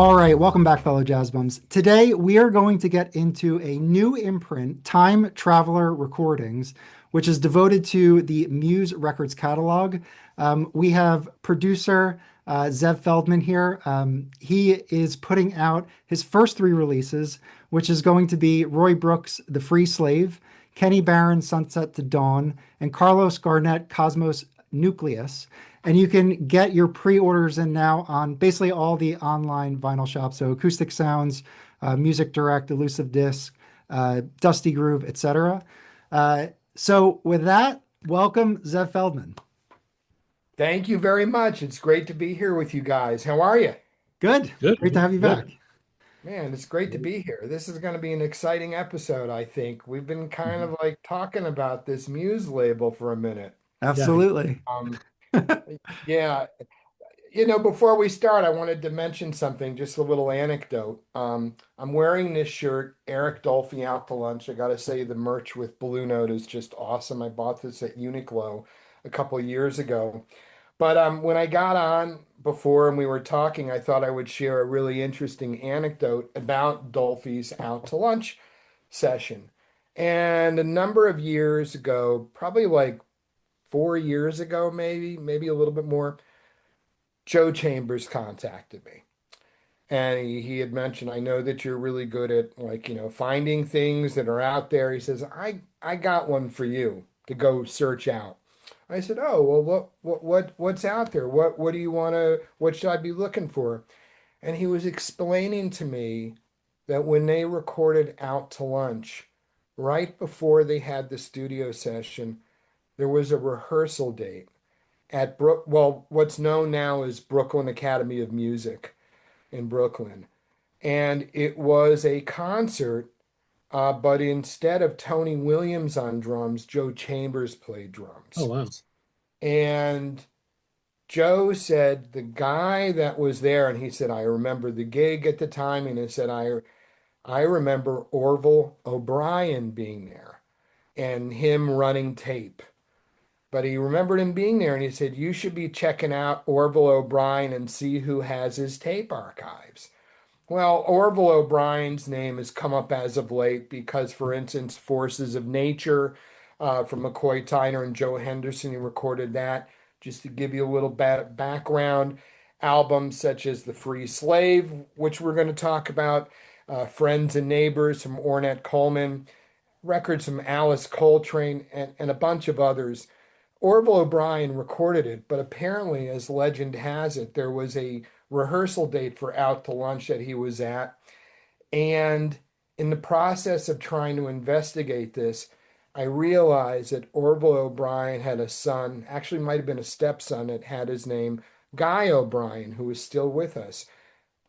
All right, welcome back, fellow jazz bums. Today we are going to get into a new imprint, Time Traveler Recordings, which is devoted to the Muse Records catalog. We have producer Zev Feldman here. He is putting out his first three releases, which is going to be Roy Brooks' The Free Slave, Kenny Barron's Sunset to Dawn, and Carlos Garnett Cosmos Nucleus. And you can get your pre-orders in now on basically all the online vinyl shops. So Acoustic Sounds, Music Direct, Elusive Disc, Dusty Groove, etc. So with that, welcome Zev Feldman. Thank you very much. It's great to be here with you guys. How are you? Good. Good, Great to have you back. good. Man, it's great to be here. This is going to be an exciting episode, I think. We've been kind Mhm. of like talking about this Muse label for a minute. Yeah. Absolutely. Um, yeah, before we start, I wanted to mention something, just a little anecdote. I'm wearing this shirt, Eric Dolphy Out to Lunch. I got to say, the merch with Blue Note is just awesome. I bought this at Uniqlo a couple of years ago. But when I got on before and we were talking, I thought I would share a really interesting anecdote about Dolphy's Out to Lunch session. And a number of years ago, probably like 4 years ago, maybe a little bit more, Joe Chambers contacted me. And he had mentioned, I know that you're really good at finding things that are out there. He says, I got one for you to go search out. I said, "Oh, well, what's out there? What do you want to, what should I be looking for?" And he was explaining to me that when they recorded Out to Lunch, right before they had the studio session, there was a rehearsal date at what's known now as Brooklyn Academy of Music in Brooklyn. And it was a concert, but instead of Tony Williams on drums, Joe Chambers played Oh, drums. wow. And Joe said the guy that was there, and he said, I remember the gig at the time, and he said, I remember Orville O'Brien being there and him running tape. But he remembered him being there, and he said, you should be checking out Orville O'Brien and see who has his tape archives. Well, Orville O'Brien's name has come up as of late because, for instance, Forces of Nature from McCoy Tyner and Joe Henderson, he recorded that. Just to give you a little background, albums such as The Free Slave, which we're going to talk about, Friends and Neighbors from Ornette Coleman, records from Alice Coltrane, and a bunch of others. Orville O'Brien recorded it, but apparently, as legend has it, there was a rehearsal date for Out to Lunch that he was at. And in the process of trying to investigate this, I realized that Orville O'Brien had a son, actually might have been a stepson that had his name Guy O'Brien, who is still with us.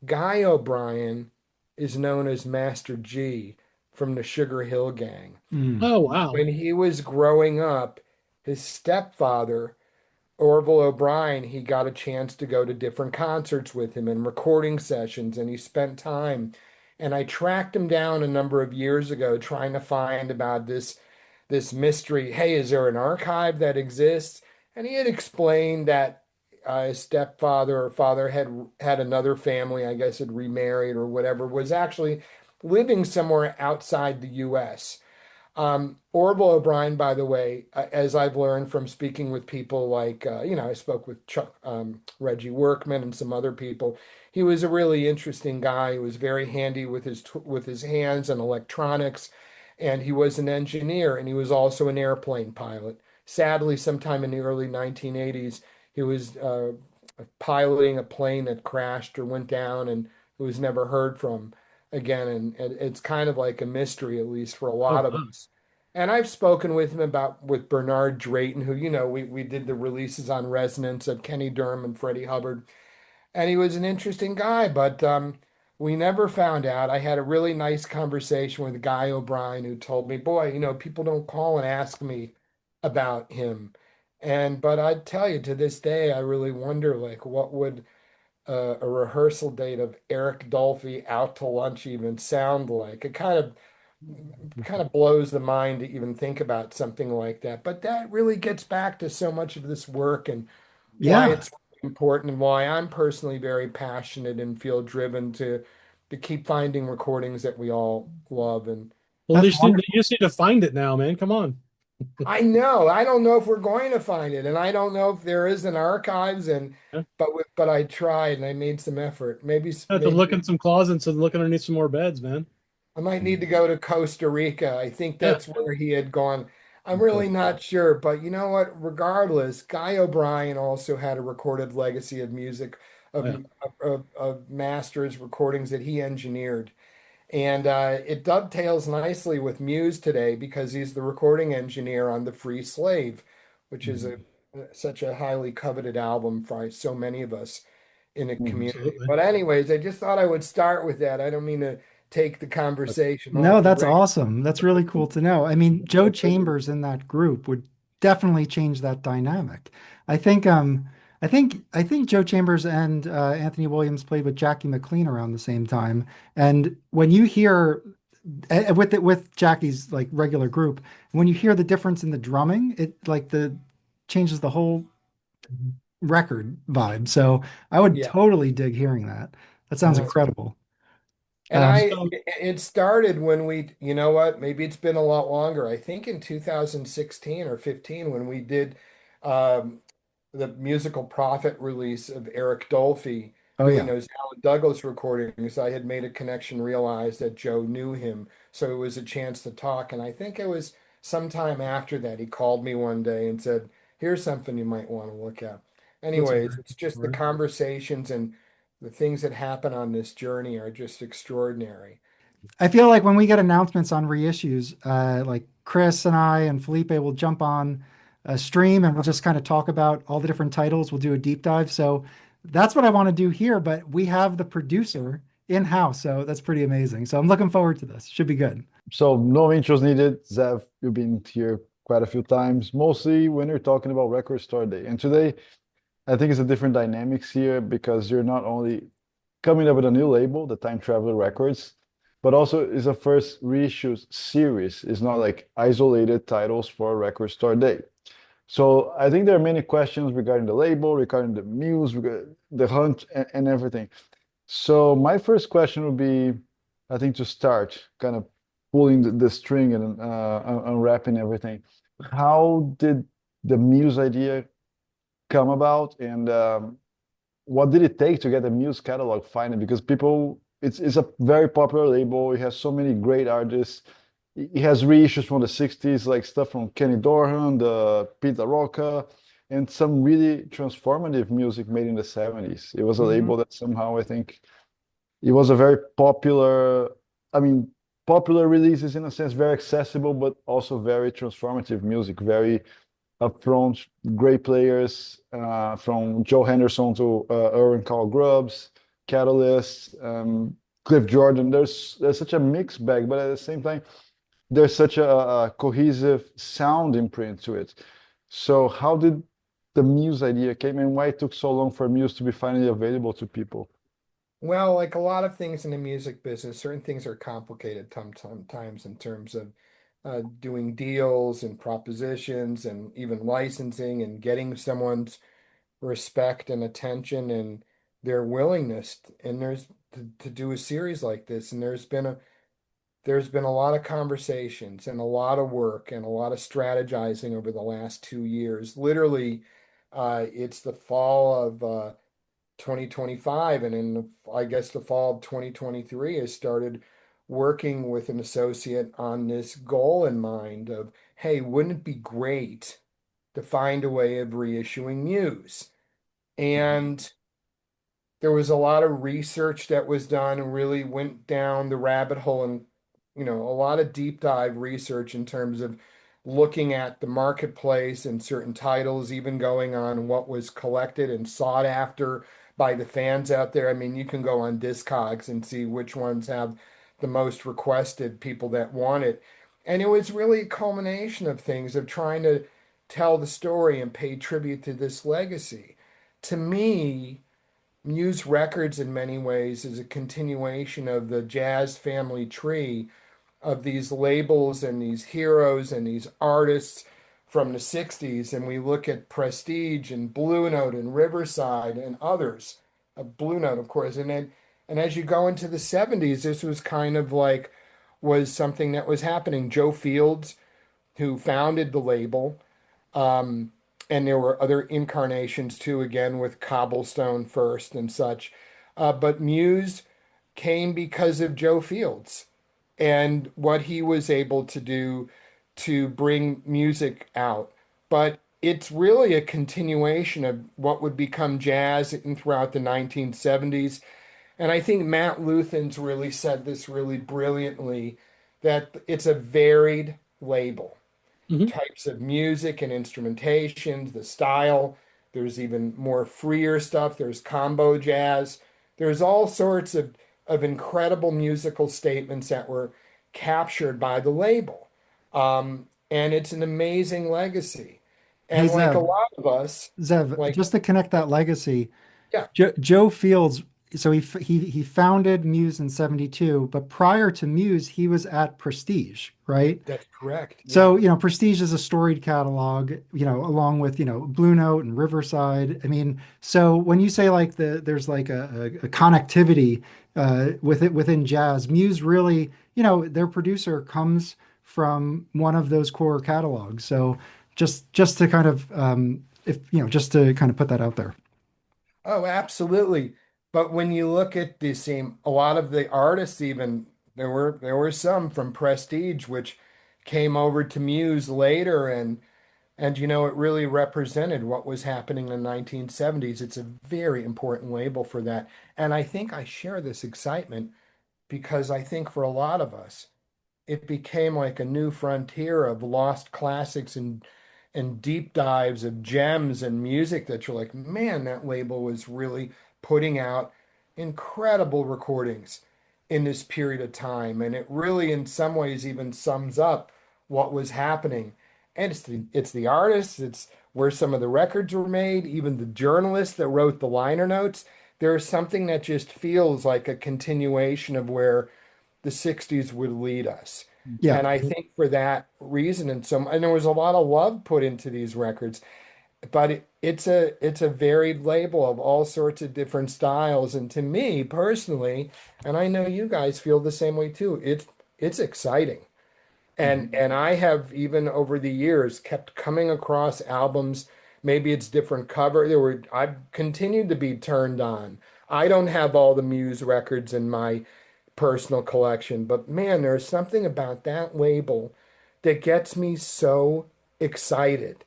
Guy O'Brien is known as Master G from the Sugar Hill Gang. Mm. Oh, wow. When he was growing up, his stepfather, Orville O'Brien, he got a chance to go to different concerts with him and recording sessions, and he spent time. And I tracked him down a number of years ago trying to find about this mystery. Hey, is there an archive that exists? And he had explained that his stepfather or father had another family, I guess had remarried or whatever, was actually living somewhere outside the U.S. Orville O'Brien, by the way, as I've learned from speaking with people like, I spoke with Reggie Workman and some other people. He was a really interesting guy. He was very handy with his hands and electronics, and he was an engineer, and he was also an airplane pilot. Sadly, sometime in the early 1980s, he was piloting a plane that crashed or went down, and was never heard from again. And it's kind of like a mystery, at least for a Oh, lot of wow. us. And I've spoken with him about with Bernard Drayton, who, we did the releases on Resonance of Kenny Dorham and Freddie Hubbard. And he was an interesting guy, but we never found out. I had a really nice conversation with Guy O'Brien who told me, boy, people don't call and ask me about him. But I tell you, to this day, I really wonder, like, what would a rehearsal date of Eric Dolphy Out to Lunch even sound like? It kind of blows the mind to even think about something like that. But that really gets back to so much of this work and why Yeah. it's important and why I'm personally very passionate and feel driven to keep finding recordings that we all love. And Well, That's you just need to find it now, man. Come on. I know I don't know if we're going to find it, and I don't know if there is an archives. And Yeah. but I tried and I made some effort. I have to Maybe look in some closets and look underneath some more beds, man. I might need to go to Costa Rica. I think Yeah. that's where he had gone. I'm Okay. really not sure, but you know what? Regardless, Guy O'Brien also had a recorded legacy of music Oh, yeah. of masters recordings that he engineered. And it dovetails nicely with Muse today because he's the recording engineer on The Free Slave, which is Mhm. such a highly coveted album for so many of us in a Mhm. community. Absolutely. But anyways, I just thought I would start with that. I don't mean to take the conversation No, off the that's rail. awesome. That's really cool to know. I mean, Joe Chambers in that group would definitely change that dynamic. I think I think Joe Chambers and Anthony Williams played with Jackie McLean around the same time. And when you hear with Jackie's like regular group, when you hear the difference in the drumming, it like the changes the whole record vibe. So I would Yeah. totally dig hearing that. That sounds Uh, incredible. And Um, So, it started when you know what, maybe it's been a lot longer. I think in 2016 or 15 when we did um, the musical prophet release of Eric Dolphy, oh doing yeah. those Alan Douglas recordings. I had made a connection, realized that Joe knew him. So it was a chance to talk. And I think it was sometime after that, he called me one day and said, here's something you might want to look at. that's a Anyways, very it's cool just the story. conversations and the things that happen on this journey are just extraordinary. I feel like when we get announcements on reissues, like Chris and I and Felipe will jump on a stream and we'll just kind of talk about all the different titles. We'll do a deep dive. So that's what I want to do here, but we have the producer in-house, so that's pretty amazing. So I'm looking forward to this. Should be good. So no intros needed. Zev, you've been here quite a few times, mostly when you're talking about Record Store Day. And today, I think it's a different dynamics here because you're not only coming up with a new label, the Time Traveler Records, but also is a first reissue series. It's not like isolated titles for Record Store Day. So I think there are many questions regarding the label, regarding the Muse, the hunt, and everything. So my first question would be, I think to start, kind of pulling the string and unwrapping everything. How did the Muse idea come about, and what did it take to get the Muse catalog finally? Because people, it's a very popular label. It has so many great artists. It has reissues from the 60s, like stuff from Kenny Dorham, the Pete LaRocca, and some really transformative music made in the 70s. It was a Mhm. label that somehow I think it was a very popular, I mean, popular releases in a sense, very accessible, but also very transformative music, very upfront, great players from Joe Henderson to Erwin Carl Grubbs, Catalyst, Cliff Jordan. There's such a mixed bag, but at the same time, there's such a cohesive sound imprint to it. So how did the Muse idea came and why it took so long for Muse to be finally available to people? Well, like a lot of things in the music business, certain things are complicated sometimes in terms of doing deals and propositions and even licensing and getting someone's respect and attention and their willingness. And to do a series like this. And there's been a lot of conversations and a lot of work and a lot of strategizing over the last 2 years. Literally, it's the fall of 2025, and I guess the fall of 2023, I started working with an associate on this goal in mind of, hey, wouldn't it be great to find a way of reissuing Muse? And there was a lot of research that was done and really went down the rabbit hole and, a lot of deep dive research in terms of looking at the marketplace and certain titles, even going on what was collected and sought after by the fans out there. I mean, you can go on Discogs and see which ones have the most requested people that want it. And it was really a culmination of things of trying to tell the story and pay tribute to this legacy. To me, Muse Records, in many ways, is a continuation of the jazz family tree of these labels and these heroes and these artists from the 60s and we look at Prestige and Blue Note and Riverside and others, Blue Note, of course, and as you go into the 70s, this was kind of like was something that was happening. Joe Fields, who founded the label, um, and there were other incarnations too, again with Cobblestone first and such. But Muse came because of Joe Fields and what he was able to do to bring music out. But it's really a continuation of what would become jazz throughout the 1970s. And I think Matt Luthen's really said this really brilliantly that it's a varied label, Mhm. types of music and instrumentations, the style. There's even more freer stuff. There's combo jazz. There's all sorts of incredible musical statements that were captured by the label. And it's an amazing legacy. Hey, And like a lot of us, Zev, like, just to connect that legacy, yeah, Joe Fields, so he founded Muse in 72, but prior to Muse, he was at Prestige, right? that's correct. Yeah. So, Prestige is a storied catalog, along with, Blue Note and Riverside. I mean, so when you say like there's like a connectivity within jazz, Muse really, their producer comes from one of those core catalogs. So just to kind of if just to kind of put that out there. Oh, absolutely. But when you look at the same, a lot of the artists, even there were some from Prestige which came over to Muse later, and it really represented what was happening in the 1970s. It's a very important label for that. And I think I share this excitement because I think for a lot of us, it became like a new frontier of lost classics and deep dives of gems and music that you're like, man, that label was really putting out incredible recordings in this period of time. And it really, in some ways, even sums up what was happening. And it's the artists, it's where some of the records were made, even the journalists that wrote the liner notes. There's something that just feels like a continuation of where the 60s would lead us. Yeah. And I think for that reason, and there was a lot of love put into these records, but it's a varied label of all sorts of different styles. And to me personally, and I know you guys feel the same way too, it's exciting. And I have even over the years kept coming across albums. Maybe it's different cover. I've continued to be turned on. I don't have all the Muse records in my personal collection, but man, there's something about that label that gets me so excited.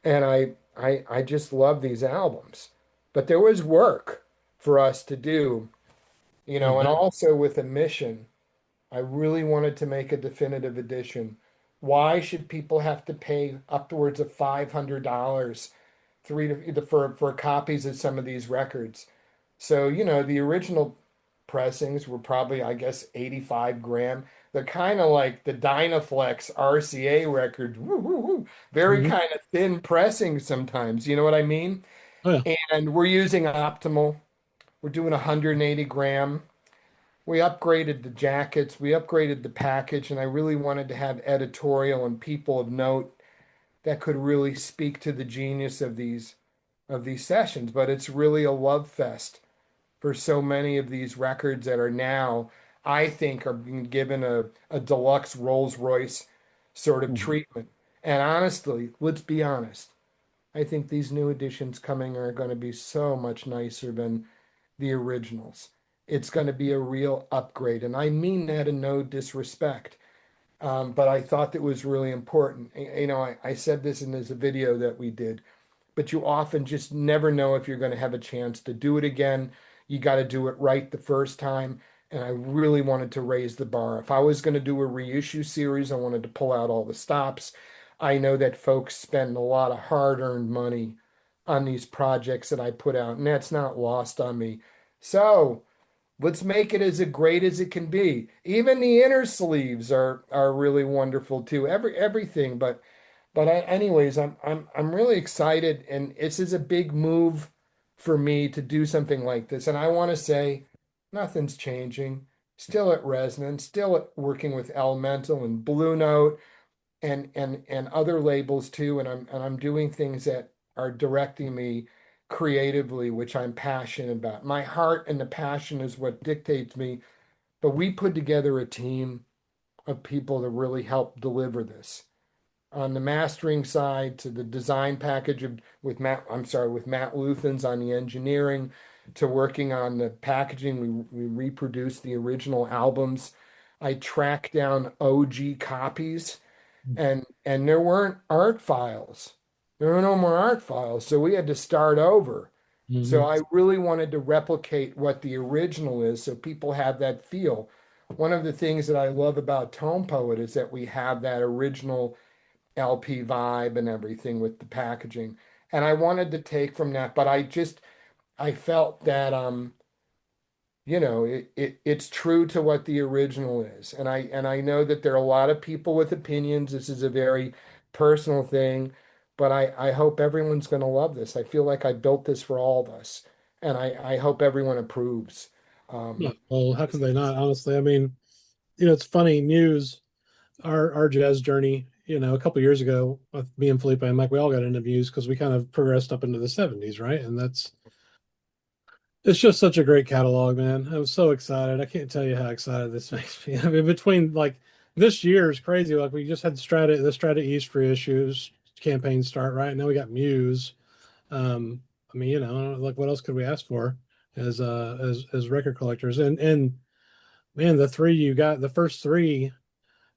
And I just love these albums. But there was work for us to do, I and bet. also with a mission. I really wanted to make a definitive edition. Why should people have to pay upwards of $500 for copies of some of these records? So, the original pressings were probably, I guess, 85 gram. They're kind of like the Dynaflex RCA record, woo, woo, woo. Very Mhm. kind of thin pressing sometimes. You know what I mean? Oh yeah. And we're using optimal. We're doing 180 gram. We upgraded the jackets, we upgraded the package, and I really wanted to have editorial and people of note that could really speak to the genius of these sessions. But it's really a love fest for so many of these records that are now, I think, are being given a deluxe Rolls-Royce sort of Mhm. treatment. And honestly, let's be honest, I think these new editions coming are going to be so much nicer than the originals. It's going to be a real upgrade. And I mean that in no disrespect. But I thought that was really important. I said this in this video that we did, but you often just never know if you're going to have a chance to do it again. You got to do it right the first time. And I really wanted to raise the bar. If I was going to do a reissue series, I wanted to pull out all the stops. I know that folks spend a lot of hard-earned money on these projects that I put out, and that's not lost on me. So let's make it as great as it can be. Even the inner sleeves are really wonderful too. Everything, anyways, I'm really excited, and this is a big move for me to do something like this. And I want to say nothing's changing. Still at Resonance, still at working with Elemental and Blue Note, and other labels too, and I'm doing things that are directing me creatively, which I'm passionate about. My heart and the passion is what dictates me, but we put together a team of people to really help deliver this. On the mastering side, to the design package with Matt Luthans on the engineering, to working on the packaging. We reproduced the original albums. I tracked down OG copies, and there weren't art files. There were no more art files, so we had to start over. So Mhm. I really wanted to replicate what the original is so people have that feel. One of the things that I love about Tone Poet is that we have that original LP vibe and everything with the packaging. And I wanted to take from that, but I felt that it's true to what the original is. And I know that there are a lot of people with opinions. This is a very personal thing, but I hope everyone's going to love this. I feel like I built this for all of us, and I hope everyone approves. Yeah, Um, well, how could they not? Honestly, I mean, it's funny. Muse, our jazz journey. A couple years ago, with me and Felipe and Mike, we all got into Muse because we kind of progressed up into the '70s, right? And it's just such a great catalog, man. I was so excited. I can't tell you how excited this makes me. I mean, between like this year is crazy. Like we just had the Strata East reissues campaign start, right? Now we got Muse. I mean, like what else could we ask for as record collectors? And man, the three you got, the first three,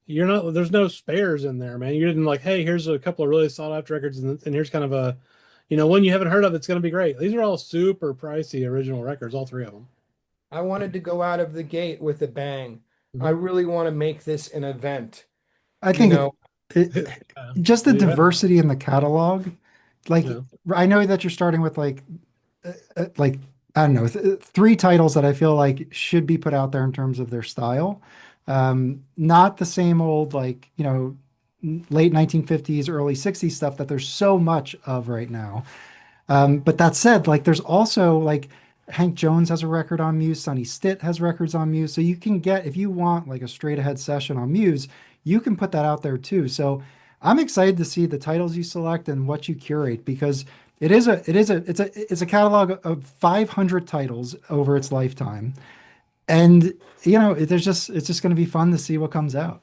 there's no spares in there, man. You didn't like, hey, here's a couple of really sought after records, and here's kind of one you haven't heard of that's going to be great. These are all super pricey original records, all three of them. I wanted to go out of the gate with a bang. I Mhm. really want to make this an event. I You think know, Yeah. just the Yeah. diversity in the catalog. Like, Yeah. I know that you're starting with like I don't know, three titles that I feel like should be put out there in terms of their style. Not the same old late 1950s, early 60s stuff that there's so much of right now. But that said, like there's also like Hank Jones has a record on Muse, Sonny Stitt has records on Muse. So you can get, if you want like a straight ahead session on Muse, you can put that out there too. So I'm excited to see the titles you select and what you curate because it's a catalog of 500 titles over its lifetime. And it's just going to be fun to see what comes out.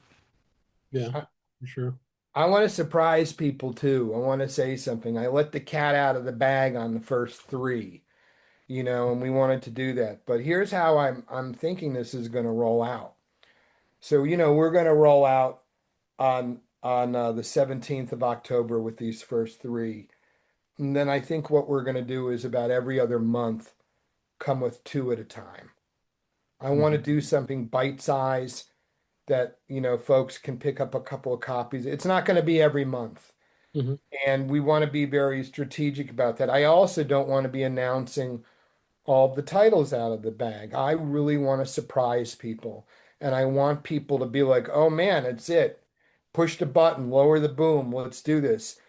Yeah, I, for sure. I want to surprise people too. I want to say something. I let the cat out of the bag on the first three, and we wanted to do that. But here's how I'm thinking this is going to roll out. So, we're going to roll out on the 17th of October with these first three. And then I think what we're going to do is about every other month come with two at a time. I want to Mhm. do something bite size that, folks can pick up a couple of copies. It's not going to be every month. Mhm. And we want to be very strategic about that. I also don't want to be announcing all the titles out of the bag. I really want to surprise people. And I want people to be like, oh man, it's it. Push the button, lower the boom, let's do this.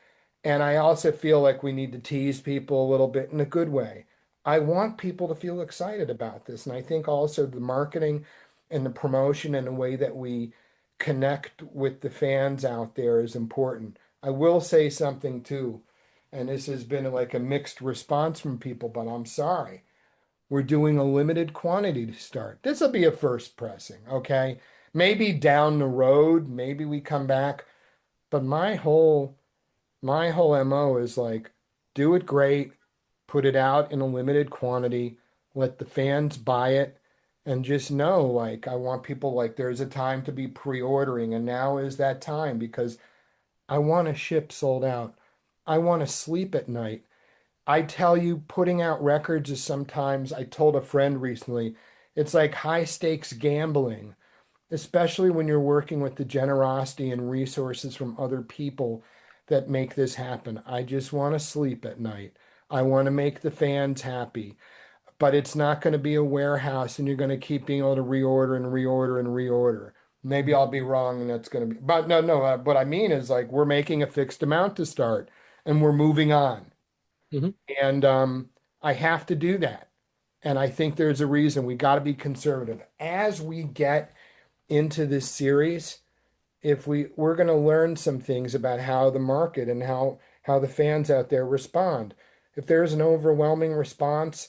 And I also feel like we need to tease people a little bit in a good way. I want people to feel excited about this. And I think also the marketing and the promotion and the way that we connect with the fans out there is important. I will say something too, and this has been like a mixed response from people, but I'm sorry. We're doing a limited quantity to start. This will be a first pressing, okay? Maybe down the road, maybe we come back, but my whole MO is like, do it great, put it out in a limited quantity, let the fans buy it, and just know, like, I want people like there's a time to be pre-ordering, and now is that time because I want to ship sold out. I want to sleep at night. I tell you, putting out records is sometimes, I told a friend recently, it's like high stakes gambling, especially when you're working with the generosity and resources from other people that make this happen. I just want to sleep at night. I want to make the fans happy, but it's not going to be a warehouse and you're going to keep being able to reorder and reorder and reorder. Maybe I'll be wrong and that's going to be, but no, no, what I mean is like we're making a fixed amount to start and we're moving on. Mhm. And I have to do that. And I think there's a reason we got to be conservative. As we get into this series, if we're going to learn some things about how the market and how the fans out there respond. If there's an overwhelming response,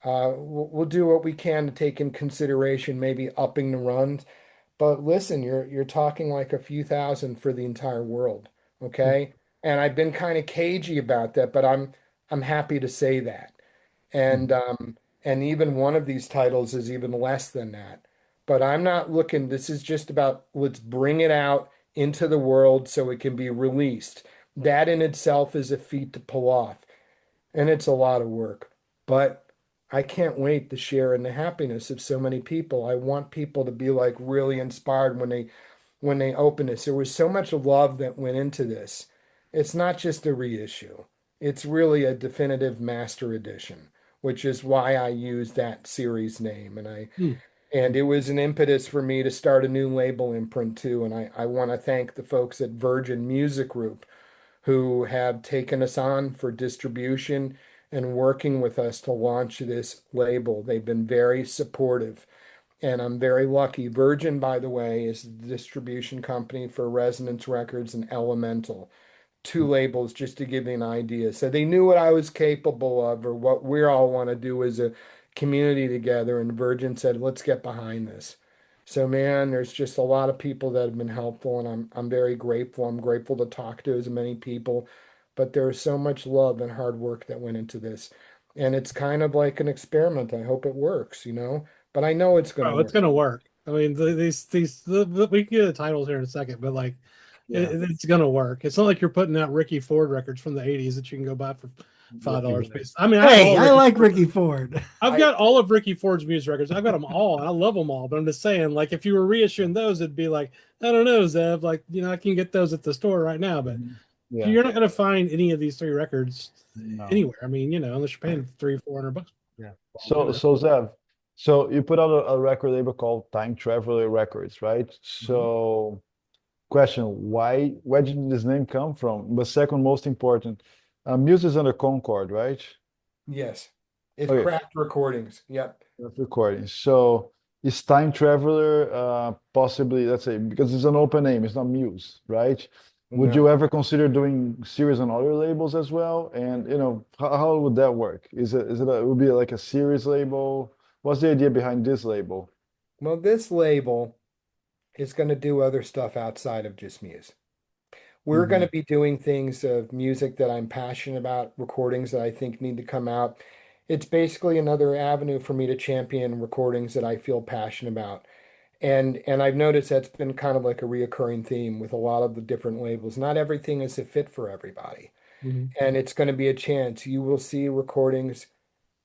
we'll do what we can to take in consideration, maybe upping the runs. But listen, you're talking like a few thousand for the entire world, okay? And I've been kind of cagey about that, but I'm happy to say that. Mhm. And even one of these titles is even less than that. But I'm not looking, this is just about let's bring it out into the world so it can be released. That in itself is a feat to pull off, and it's a lot of work. But I can't wait to share in the happiness of so many people. I want people to be like really inspired when they open this. There was so much love that went into this. It's not just a reissue. It's really a definitive master edition, which is why I use that series name. Hmm. And it was an impetus for me to start a new label imprint too. And I want to thank the folks at Virgin Music Group who have taken us on for distribution and working with us to launch this label. They've been very supportive, and I'm very lucky. Virgin, by the way, is the distribution company for Resonance Records and Elemental, two labels just to give you an idea. So they knew what I was capable of or what we all want to do as a community together. And Virgin said, let's get behind this. So man, there's just a lot of people that have been helpful and I'm very grateful. I'm grateful to talk to as many people, but there's so much love and hard work that went into this. And it's kind of like an experiment. I hope it works, but I know it's going to Oh, it's work. gonna work. I mean, we can get the titles here in a second, but like, Yeah. it's gonna work. It's not like you're putting out Ricky Ford records from the '80s that you can go buy for $5. I mean, I have Hey, all I Ricky like Ford. Ricky Ford. I've I, got all of Ricky Ford's Muse records. I've got them all. I love them all. But I'm just saying, like, if you were reissuing those, it'd be like, I don't know, Zev. Like, I can get those at the store right now, but Mhm. Yeah, you're not gonna find any of these three records no. anywhere. I mean, unless you're paying 300-400 bucks. Yeah. For 'em, So Zev, so you put out a record label called Time Traveler Records, right? Mhm. So question, where did this name come from? But second most important, Muse is under Concord, right? yes. It's Okay, craft recordings. Yep. that's recording. So is Time Traveler possibly, let's say, because it's an open name, it's not Muse, right? Would you No. ever consider doing series on other labels as well? And how would that work? It would be like a series label? What's the idea behind this label? Well, this label is going to do other stuff outside of just Muse. We're going Hmm. to be doing things of music that I'm passionate about, recordings that I think need to come out. It's basically another avenue for me to champion recordings that I feel passionate about. And I've noticed that's been kind of like a reoccurring theme with a lot of the different labels. Not everything is a fit for everybody. Mhm. And it's going to be a chance. You will see recordings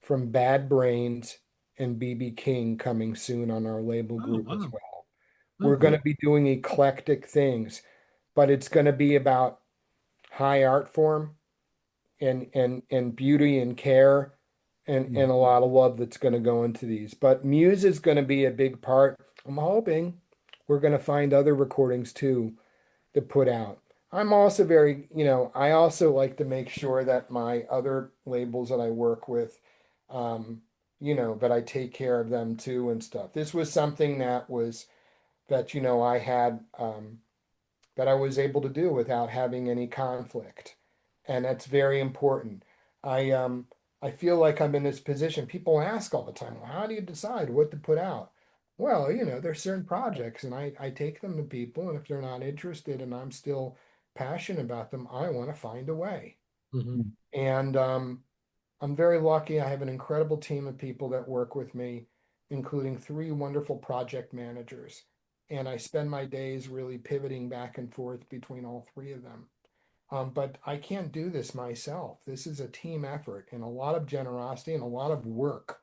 from Bad Brains and BB King coming soon on our label Oh, group as wow. well. Oh, We're going to cool. be doing eclectic things, but it's going to be about high art form and beauty and care and a lot of love that's going to go into these. But Muse is going to be a big part. I'm hoping we're going to find other recordings too to put out. I'm also very, I also like to make sure that my other labels that I work with, um, that I take care of them too and stuff. This was something that, I had, that I was able to do without having any conflict. And that's very important. I um I feel like I'm in this position. People ask all the time, well, how do you decide what to put out? Well, there's certain projects and I take them to people, and if they're not interested and I'm still passionate about them, I want to find a way. Mhm. And I'm very lucky. I have an incredible team of people that work with me, including three wonderful project managers. And I spend my days really pivoting back and forth between all three of them. But I can't do this myself. This is a team effort and a lot of generosity and a lot of work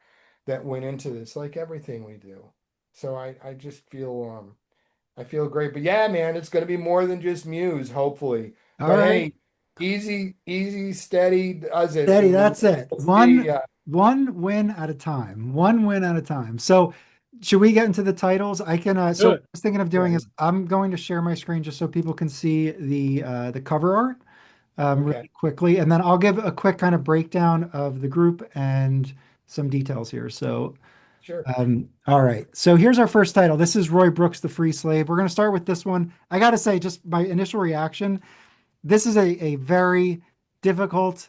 that went into this, like everything we do. So I just I feel great. But yeah, man, it's gonna be more than just Muse, hopefully. All But right. hey, easy, steady does it. Steady, And that's it. we'll see. One win at a time. One win at a time. So should we get into the titles? I can Do so what I it. was thinking of Yeah. doing is I'm going to share my screen just so people can see the cover art Okay. really quickly, and then I'll give a quick kind of breakdown of the group and some details here. So Sure. All right. So here's our first title. This is Roy Brooks, The Free Slave. We're going to start with this one. I got to say, just my initial reaction, this is a very difficult,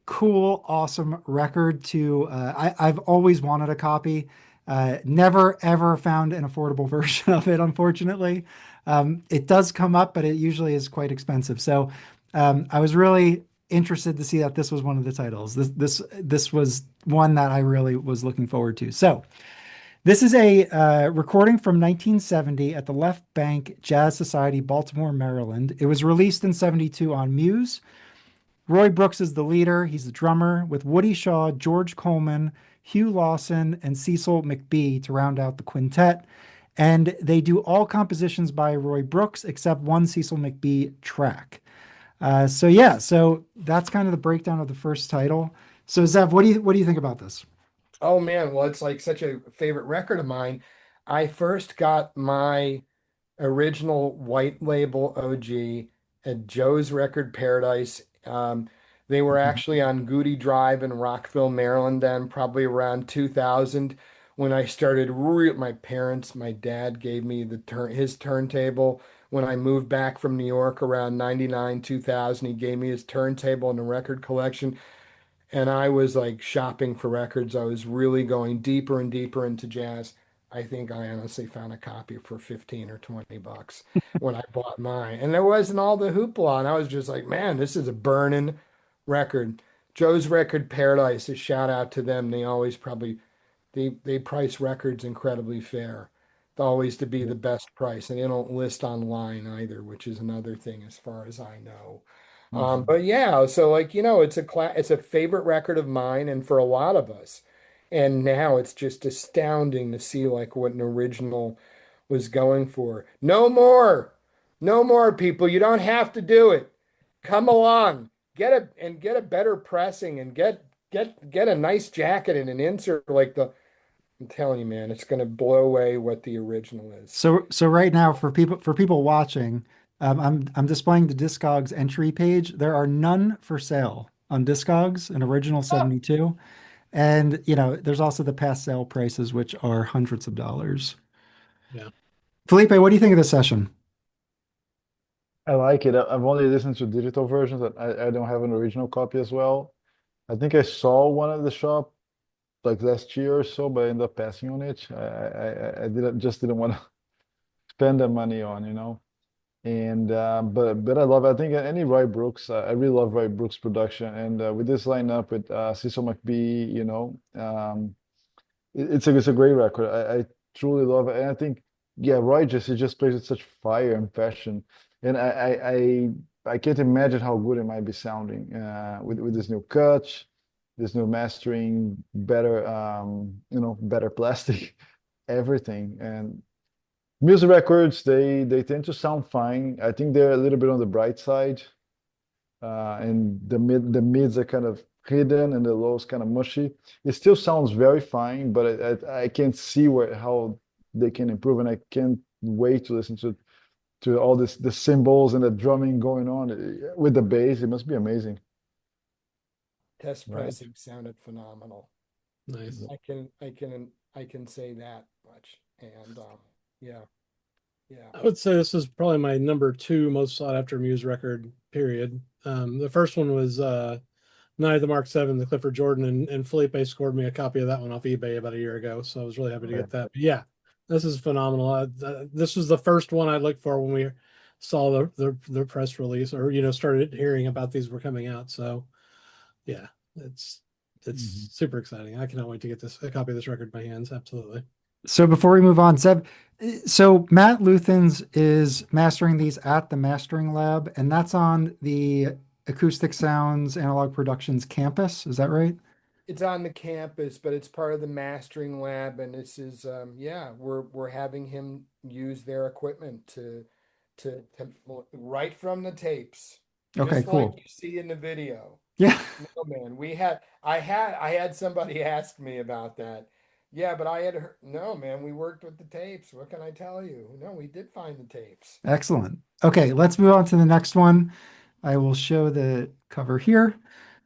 cool, awesome record to, I've always wanted a copy. Never ever found an affordable version of it, unfortunately. It does come up, but it usually is quite expensive. So I was really interested to see that this was one of the titles. This was one that I really was looking forward to. So this is a recording from 1970 at the Left Bank Jazz Society, Baltimore, Maryland. It was released in 72 on Muse. Roy Brooks is the leader. He's the drummer with Woody Shaw, George Coleman, Hugh Lawson, and Cecil McBee to round out the quintet. And they do all compositions by Roy Brooks except one Cecil McBee track. So that's kind of the breakdown of the first title. So Zev, what do you think about this? Oh man, well, it's like such a favorite record of mine. I first got my original white label OG at Joe's Record Paradise. They were actually on Goody Drive in Rockville, Maryland, then probably around 2000 when I started. My dad gave me his turntable. When I moved back from New York around 99, 2000, he gave me his turntable and a record collection. And I was like shopping for records. I was really going deeper and deeper into jazz. I think I honestly found a copy for 15 or 20 bucks when I bought mine. And there wasn't all the hoopla. And I was just like, man, this is a burning record. Joe's Record Paradise, a shout out to them. They price records incredibly fair. Always to be the best price. And they don't list online either, which is another thing as far as I know. But yeah, so like, it's a favorite record of mine and for a lot of us. And now it's just astounding to see like what an original was going for. No more. No more people. You don't have to do it. Come along. Get a better pressing and get a nice jacket and an insert like I'm telling you, man, it's gonna blow away what the original is. So right now for people watching, I'm displaying the Discogs entry page. There are none for sale on Discogs, an original Ah, 72. And there's also the past sale prices, which are hundreds of dollars. Yeah. Felipe, what do you think of this session? I like it. I've only listened to digital versions. I don't have an original copy as well. I think I saw one at the shop like last year or so, but I ended up passing on it. I didn't want to spend that money on, you know. And but I love it. I think any Roy Brooks, I really love Roy Brooks production, and with this lineup with Cecil McBee, it's a great record. I truly love it, and I think yeah, Roy he just plays with such fire and passion, and I can't imagine how good it might be sounding with this new cut, this new mastering, better better plastic, everything. And Muse Records, they tend to sound fine. I think they're a little bit on the bright side, and the mids are kind of hidden and the lows kind of mushy. It still sounds very fine, but I can't see how they can improve, and I can't wait to listen to all the cymbals and the drumming going on with the bass. It must be amazing. Test Right. pressing sounded phenomenal. Nice. I can say that much. And yeah, yeah. I would say this is probably my number 2 most sought after Muse record, period. The first one was Night of the Mark 7, the Clifford Jordan, and Felipe scored me a copy of that one off eBay about a year ago. So I was really happy to get that. But yeah, this is phenomenal. This was the first one I looked for when we saw the press release or, started hearing about these were coming out. So yeah, it's super exciting. I cannot wait to get a copy of this record in my hands. Absolutely. So before we move on, Zeb, so Matt Luthens is mastering these at the Mastering Lab, and that's on the Acoustic Sounds Analog Productions campus. Is that right? It's on the campus, but it's part of the mastering lab, and this is we're having him use their equipment to right from the tapes, Okay, just like cool. you see in the video. Yeah. No, man, I had somebody ask me about that. Yeah, but I had heard, no, man, we worked with the tapes. What can I tell you? No, we did find the tapes. Excellent. Okay, let's move on to the next one. I will show the cover here.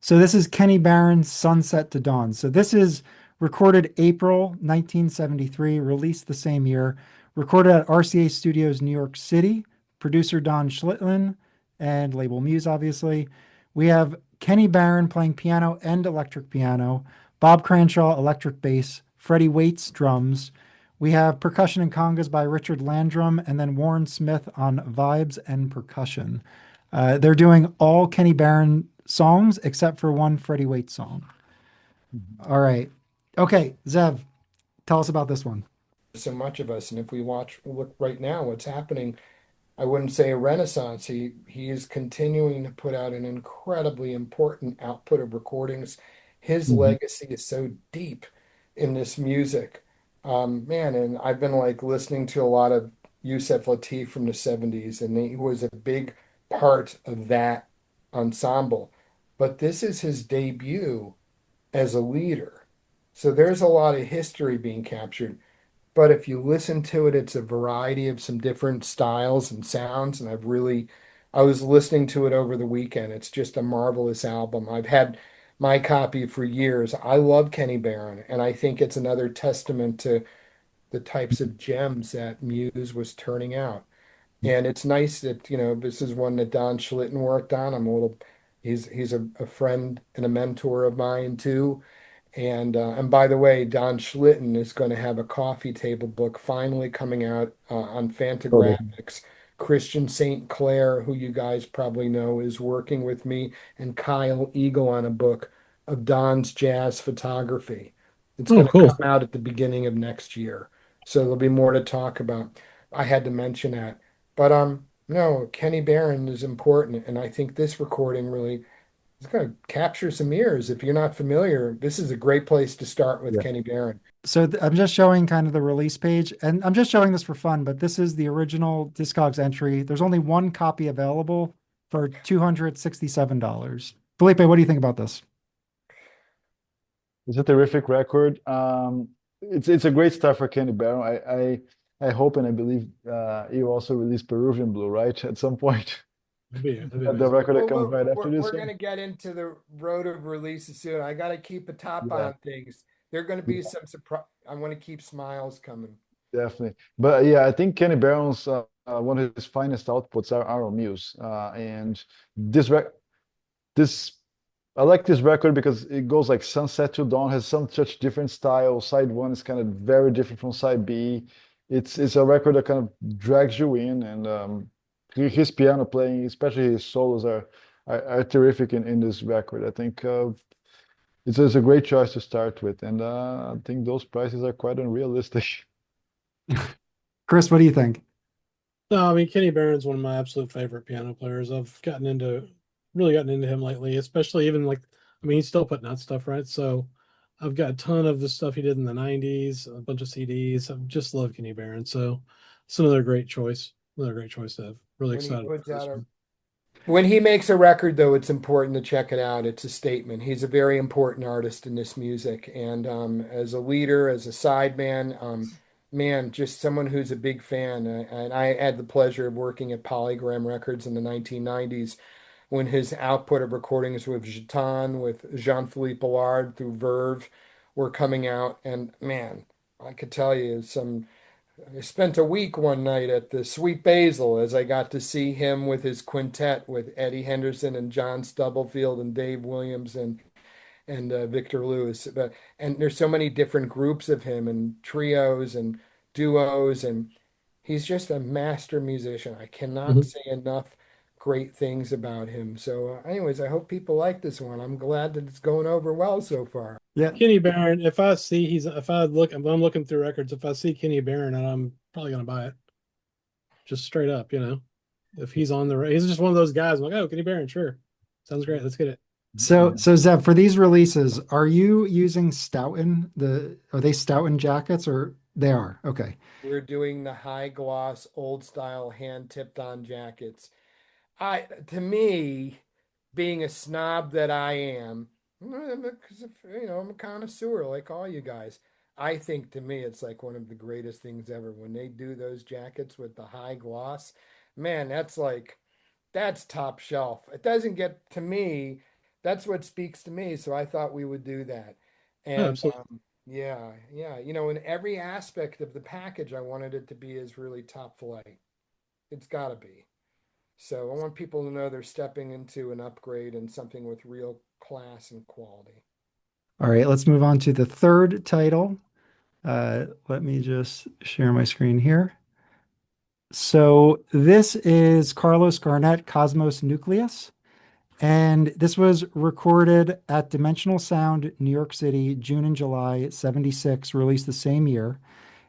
So this is Kenny Barron's Sunset to Dawn. So this is recorded April 1973, released the same year, recorded at RCA Studios, New York City, producer Don Schlitman, and label Muse, obviously. We have Kenny Barron playing piano and electric piano, Bob Cranshaw, electric bass, Freddie Waits, drums. We have percussion and congas by Richard Landrum, and then Warren Smith on vibes and percussion. They're doing all Kenny Barron songs except for one Freddie Waits song. All right. Okay, Zev, tell us about this one. So much of us, and if we look right now, what's happening, I wouldn't say a renaissance. He is continuing to put out an incredibly important output of recordings. His legacy is so deep in this music. Man, and I've been like listening to a lot of Yusef Lateef from the 70s, and he was a big part of that ensemble. But this is his debut as a leader. So there's a lot of history being captured. But if you listen to it, it's a variety of some different styles and sounds. And I was listening to it over the weekend. It's just a marvelous album. I've had my copy for years. I love Kenny Barron, and I think it's another testament to the types of gems that Muse was turning out. And it's nice that, this is one that Don Schlitten worked on. He's a friend and a mentor of mine too. And by the way, Don Schlitten is going to have a coffee table book finally coming out on Totally. Fantagraphics. Christian St. Clair, who you guys probably know, is working with me, and Kyle Eagle on a book of Don's jazz photography. It's Oh, going to cool. come out at the beginning of next year. So there'll be more to talk about. I had to mention that. But no, Kenny Barron is important, and I think this recording really it's going to capture some ears. If you're not familiar, this is a great place to start with Yeah. Kenny Barron. So I'm just showing kind of the release page, and I'm just showing this for fun, but this is the original Discogs entry. There's only one copy available for $267. Felipe, what do you think about this? It's a terrific record. It's a great start for Kenny Barron. I hope and I believe you also release Peruvian Blue, right? At some point. That'd be The amazing. record that Well, comes right after this we're one. going to get into the road of releases soon. I got to keep a top Yeah. on things. There are going to be some surprise. I want to keep smiles coming. Definitely. But yeah, I think Kenny Barron's one of his finest outputs are on Muse. And this rec this I like this record because it goes like sunset to dawn, has some such different style. Side one is kind of very different from side B. It's a record that kind of drags you in, and his piano playing, especially his solos, are terrific in this record. I think it's a great choice to start with, and I think those prices are quite unrealistic. Chris, what do you think? No, I mean Kenny Barron's one of my absolute favorite piano players. I've really gotten into him lately, especially even like I mean he's still putting out stuff, right? So I've got a ton of the stuff he did in the 90s, a bunch of CDs. I just love Kenny Barron. So it's another great choice. Another great choice to have. Really When he excited puts for this out one. when he makes a record, though, it's important to check it out. It's a statement. He's a very important artist in this music, and as a leader, as a sideman, man, just someone who's a big fan. And I had the pleasure of working at Polygram Records in the 1990s when his output of recordings with Gitan, with Jean-Philippe Allard through Verve were coming out. And man, I could tell you I spent a week one night at the Sweet Basil as I got to see him with his quintet with Eddie Henderson and John Stubblefield and Dave Williams and Victor Lewis. And there's so many different groups of him and trios and duos, and he's just a master musician. I cannot Mhm. say enough great things about him. So, anyways, I hope people like this one. I'm glad that it's going over well so far. Yeah. Kenny Barron, if I'm looking through records, if I see Kenny Barron, I'm probably gonna buy it. Just straight up, If he's he's just one of those guys. I'm like, oh, Kenny Barron, sure. Sounds great. Let's get it. So Zev, for these releases, are you using Stoughton? Are they Stoughton jackets or they are? Okay. We're doing the high gloss, old style, hand tipped on jackets. To me, being a snob that I am, because I'm a connoisseur like all you guys. I think to me it's like one of the greatest things ever when they do those jackets with the high gloss. Man, that's top shelf. It doesn't get to me. That's what speaks to me. So I thought we would do that. Oh, And absolutely. Yeah, yeah. In every aspect of the package, I wanted it to be as really top flight. It's got to be. So I want people to know they're stepping into an upgrade and something with real class and quality. All right, let's move on to the third title. Let me just share my screen here. So this is Carlos Garnett Cosmos Nucleus. And this was recorded at Dimensional Sound, New York City, June and July 76, released the same year.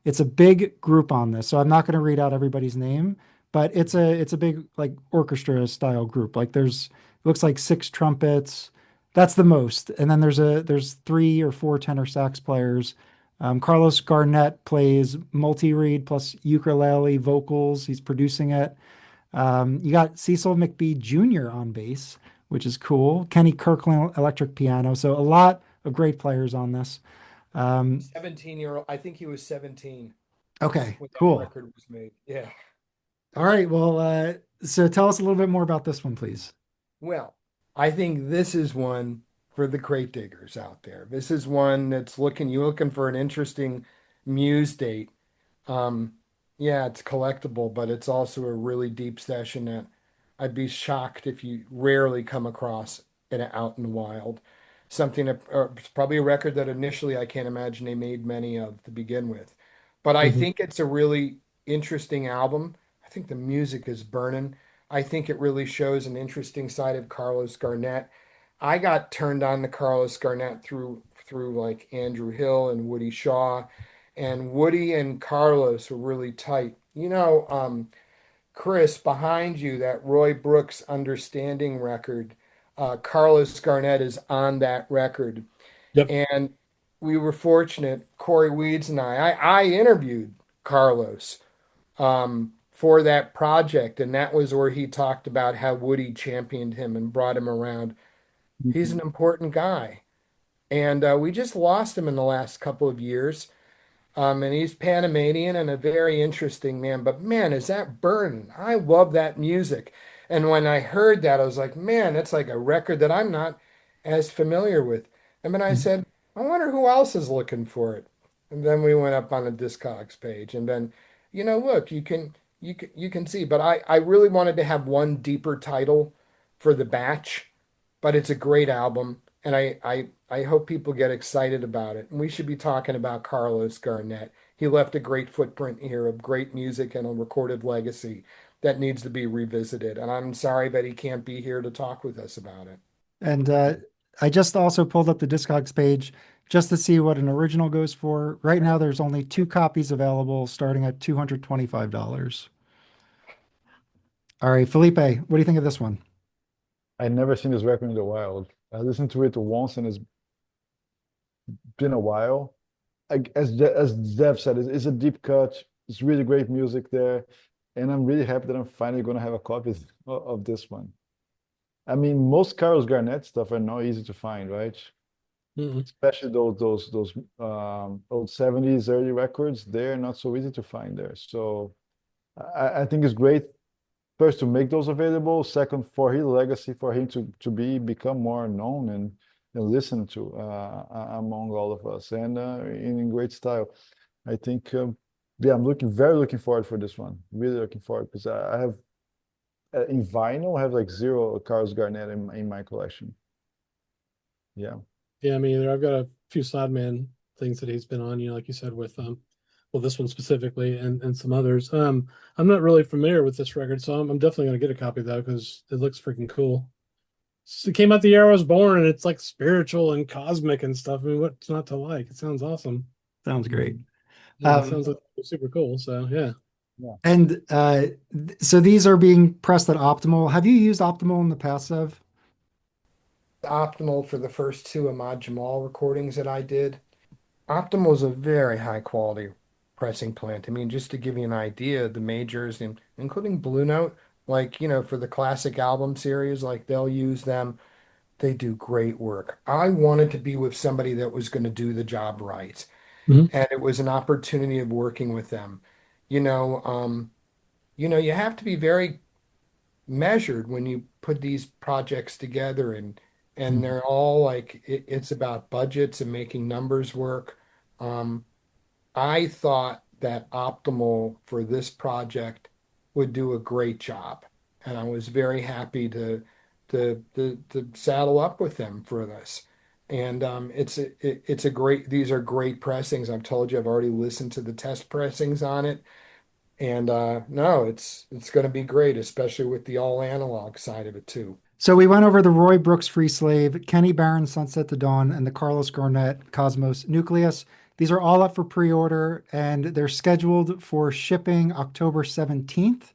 It's a big group on this, so I'm not going to read out everybody's name, but it's a big like orchestra style group. Like there's it looks like six trumpets. That's the most. And then there's three or four tenor sax players. Carlos Garnett plays multi-reed plus ukulele vocals. He's producing it. You got Cecil McBee Jr. on bass, which is cool. Kenny Kirkland electric piano. So a lot of great players on this. Um, 17-year-old, I think he was 17 okay, when that cool. record was made. Yeah. All right. Well, so tell us a little bit more about this one, please. Well, I think this is one for the crate diggers out there. This is one that's you're looking for an interesting Muse date. Um, yeah, it's collectible, but it's also a really deep session that I'd be shocked if you rarely come across it out in the wild. Something that, or it's probably a record that initially I can't imagine they made many of to begin with. But I Mhm. think it's a really interesting album. I think the music is burning. I think it really shows an interesting side of Carlos Garnett. I got turned on to Carlos Garnett through like Andrew Hill and Woody Shaw, and Woody and Carlos were really tight. Chris, behind you, that Roy Brooks Understanding record, Carlos Garnett is on that record. Yep. And we were fortunate, Corey Weeds and I interviewed Carlos for that project, and that was where he talked about how Woody championed him and brought him around. He's Mhm. an important guy. And we just lost him in the last couple of years. And he's Panamanian and a very interesting man. But man, is that burden? I love that music. And when I heard that, I was like, man, it's like a record that I'm not as familiar with. And then I said, I wonder who else is looking for it. And then we went up on the Discogs page, and then, look, you can see. But I really wanted to have one deeper title for the batch, but it's a great album, and I hope people get excited about it. And we should be talking about Carlos Garnett. He left a great footprint here of great music and a recorded legacy that needs to be revisited. And I'm sorry that he can't be here to talk with us about it. And I just also pulled up the Discogs page just to see what an original goes for. Right now, there's only two copies available, starting at $225. All right, Felipe, what do you think of this one? I never seen this record in the wild. I listened to it once and it's been a while. As Zev said, it's a deep cut. It's really great music there, and I'm really happy that I'm finally going to have a copy of this one. I mean, most Carlos Garnett stuff are not easy to find, right? Mm-mm. Especially those old 70s early records. They're not so easy to find there. So I think it's great first to make those available. Second, for his legacy, for him to become more known and listened to among all of us, and in great style. I think, yeah, I'm very looking forward for this one. Really looking forward because I have in vinyl, I have like zero Carlos Garnett in my collection. Yeah. Yeah, I mean, I've got a few Sideman things that he's been on, like you said, with well, this one specifically and some others. I'm not really familiar with this record, so I'm definitely gonna get a copy though because it looks freaking cool. It came out the year I was born, and it's like spiritual and cosmic and stuff. I mean, what's not to like? It sounds awesome. Sounds great. Yeah, it sounds like super cool. So yeah. Yeah. And so these are being pressed at Optimal. Have you used Optimal in the past, Sev? Optimal for the first two Ahmad Jamal recordings that I did. Optimal is a very high quality pressing plant. I mean, just to give you an idea, the majors, including Blue Note, like, for the classic album series, like they'll use them. They do great work. I wanted to be with somebody that was going to do the job right. Mhm. And it was an opportunity of working with them. You know, um, you have to be very measured when you put these projects together, and Mhm. they're all like it's about budgets and making numbers work. Um, I thought that Optimal for this project would do a great job, and I was very happy to saddle up with them for this. And it's a great. These are great pressings. I've told you I've already listened to the test pressings on it, and no, it's going to be great, especially with the all analog side of it too. So we went over the Roy Brooks Free Slave, Kenny Barron Sunset to Dawn, and the Carlos Garnett Cosmos Nucleus. These are all up for pre-order and they're scheduled for shipping October 17th.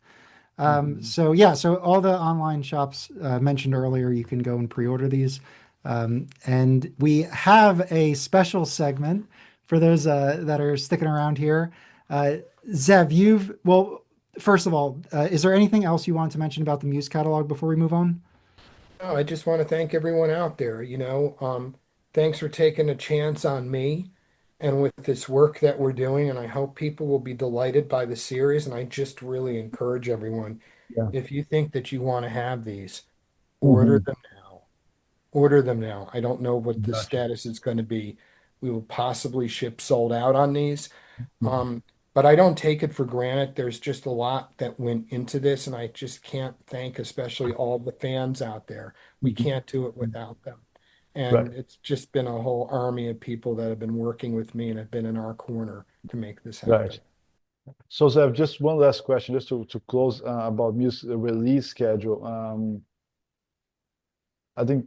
So yeah, so all the online shops mentioned earlier, you can go and pre-order these. And we have a special segment for those that are sticking around here. Uh, Zev, well, first of all, is there anything else you want to mention about the Muse catalog before we move on? Oh, I just want to thank everyone out there. Thanks for taking a chance on me and with this work that we're doing. And I hope people will be delighted by the series. And I just really encourage everyone, Yeah. if you think that you want to have these, order Hmm. them now. Order them now. I don't know what the Gotcha. status is going to be. We will possibly ship sold out on these. Mhm. Um, but I don't take it for granted. There's just a lot that went into this, and I just can't thank especially all the fans out there. We Mhm. can't do it without them. Right. And it's just been a whole army of people that have been working with me and have been in our corner to make this Right. happen. So, Zev, just one last question, just to close about music release schedule. I think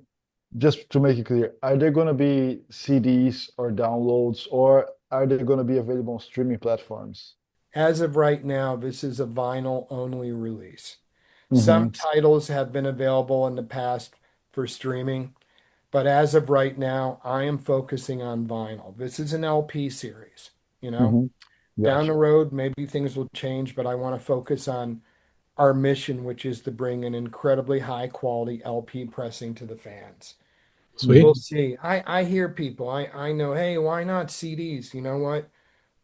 just to make it clear, are there going to be CDs or downloads, or are they going to be available on streaming platforms? As of right now, this is a vinyl only release. Some Hmm. titles have been available in the past for streaming, but as of right now, I am focusing on vinyl. This is an LP series, you know. Hmm. Down the Gotcha. road, maybe things will change, but I want to focus on our mission, which is to bring an incredibly high quality LP pressing to the fans. Sweet. We'll Hmm. see. I hear people. I know, hey, why not CDs? You know what?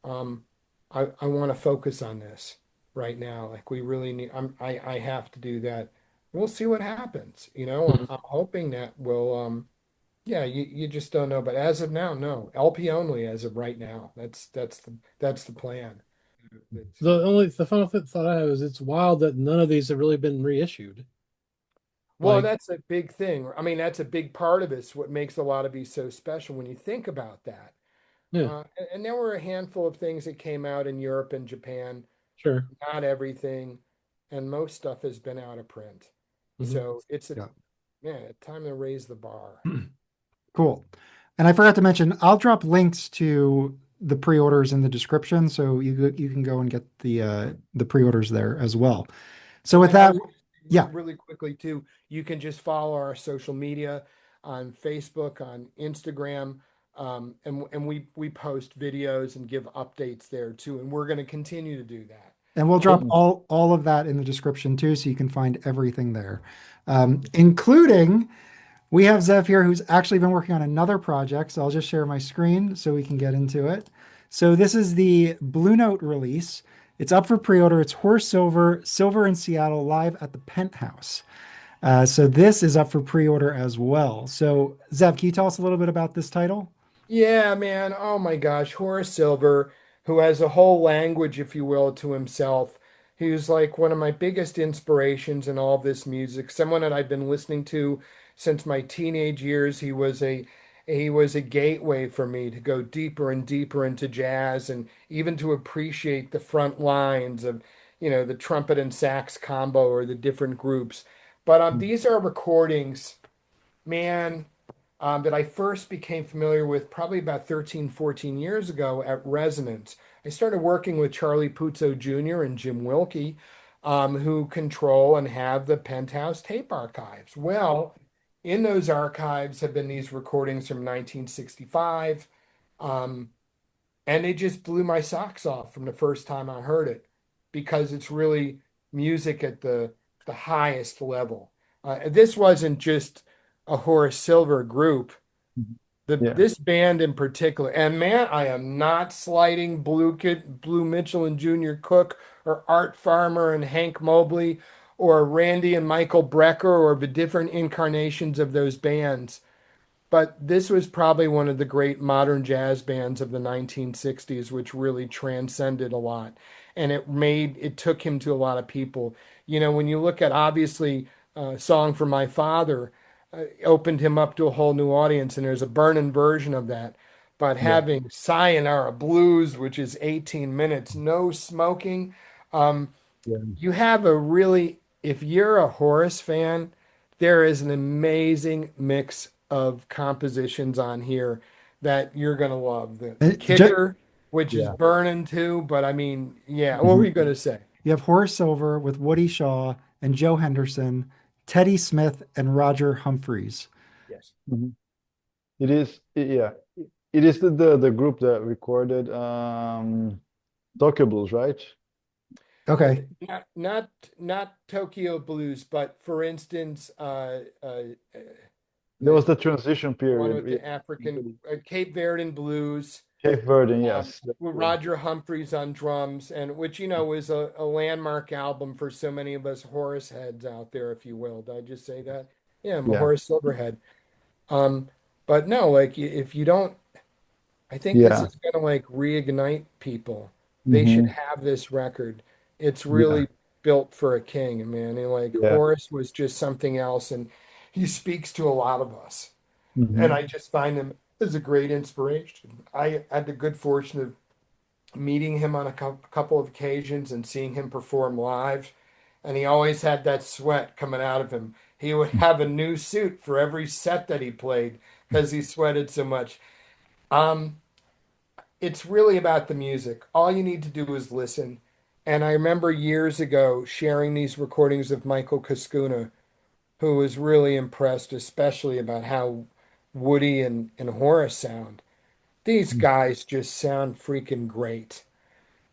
Um, I want to focus on this right now. Like we really need, I have to do that. We'll see what happens. I'm hoping that will, yeah, you just don't know. But as of now, no, LP only as of right now. That's the plan. It's, The final thought I have is it's wild that none of these have really been reissued. well, Like, that's a big thing. I mean, that's a big part of it. It's what makes a lot of these so special when you think about that. yeah, And there were a handful of things that came out in Europe and Japan, sure. not everything, and most stuff has been out of print. Hmm. So it's Yeah. time to raise the bar. Cool. And I forgot to mention, I'll drop links to the pre-orders in the description, so you can go and get the pre-orders there as well. So with And I that, would yeah, really quickly too, you can just follow our social media on Facebook, on Instagram, and we post videos and give updates there too, and we're going to continue to do that. and we'll drop Um, Cool. all of that in the description too, so you can find everything there, including we have Zev here who's actually been working on another project. So I'll just share my screen so we can get into it. So this is the Blue Note release. It's up for pre-order. It's Horace Silver, Silver in Seattle live at the Penthouse. So this is up for pre-order as well. So Zev, can you tell us a little bit about this title? Yeah, man. Oh my gosh. Horace Silver, who has a whole language, if you will, to himself. He was like one of my biggest inspirations in all this music. Someone that I've been listening to since my teenage years. He was a gateway for me to go deeper and deeper into jazz and even to appreciate the front lines of, the trumpet and sax combo or the different groups. But these are recordings, man, that I first became familiar with probably about 13, 14 years ago at Resonance. I started working with Charlie Puzo Jr. and Jim Wilkie, who control and have the Penthouse tape archives. Well, in those archives have been these recordings from 1965, um, and they just blew my socks off from the first time I heard it because it's really music at the highest level. This wasn't just a Horace Silver group. Mhm. The Yeah. this band in particular, and man, I am not slighting Blue Mitchell and Junior Cook or Art Farmer and Hank Mobley or Randy and Michael Brecker or the different incarnations of those bands. but this was probably one of the great modern jazz bands of the 1960s, which really transcended a lot. And it took him to a lot of people. You know, when you look at obviously Song for My Father, opened him up to a whole new audience, and there's a burning version of that. But Yeah. having Sayonara Blues, which is 18 minutes, no smoking, um, Yeah. you have a really, if you're a Horace fan, there is an amazing mix of compositions on here that you're gonna love. The Ju- kicker, which is Yeah. burning too, but I mean, yeah, what were Mhm. you gonna say? you have Horace Silver with Woody Shaw and Joe Henderson, Teddy Smith, and Roger Humphreys. Yes. Mhm. It is, yeah. It is the group that recorded Tokyo Blues, right? Okay. Not Tokyo Blues, but for instance, There was the the transition one period. with the African Cape Verdean Blues. Cape Verde, um, yes. with Roger Humphreys on drums, and which you know is a landmark album for so many of us Horace heads out there, if you will. Did I just say that? Yeah, I'm a Yeah. Horace Silver head. Um, but no, like if you don't, I think this Yeah. is gonna like reignite people. They should Hmm. have this record. It's Yeah. really built for a king, man. And like Yeah. Horace was just something else, and he speaks to a lot of us. And Hmm. I just find him as a great inspiration. I had the good fortune of meeting him on a couple of occasions and seeing him perform live. And he always had that sweat coming out of him. He would have a new suit for every set that he played because he sweated so much. Um, it's really about the music. All you need to do is listen. And I remember years ago sharing these recordings of Michael Cascuna, who was really impressed, especially about how Woody and Horace sound. These guys just sound freaking great.